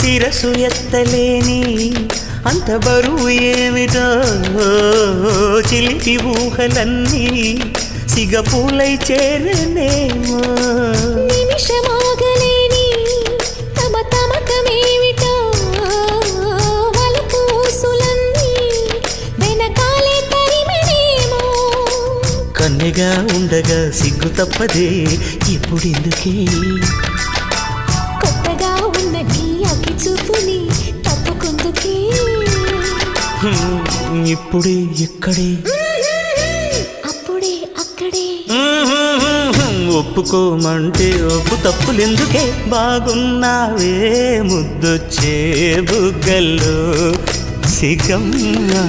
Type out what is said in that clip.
శిరసు ఎత్తలేని అంత బరువు ఏమిటో చిలిపి ఊహలన్నీ సిగపూలై చేరనేమో నిమిషమాగలేని తమ తమకమేమిటో వలపు ఊసులన్నీ వెనకాలే తరిమినేమో కన్నెగా ఉండగా సిగ్గు తప్పదే ఇప్పుడెందుకే కొత్తగా ఉన్న నీ అగ్గి చూపుని తప్పుకుందుకే ఇప్పుడే ఇక్కడే అప్పుడే అక్కడే ఒప్పుకోమంటే ఒప్పు తప్పులెందుకే బాగున్నావే ముద్దొచ్చే బుగ్గల్లో సిగమ్మా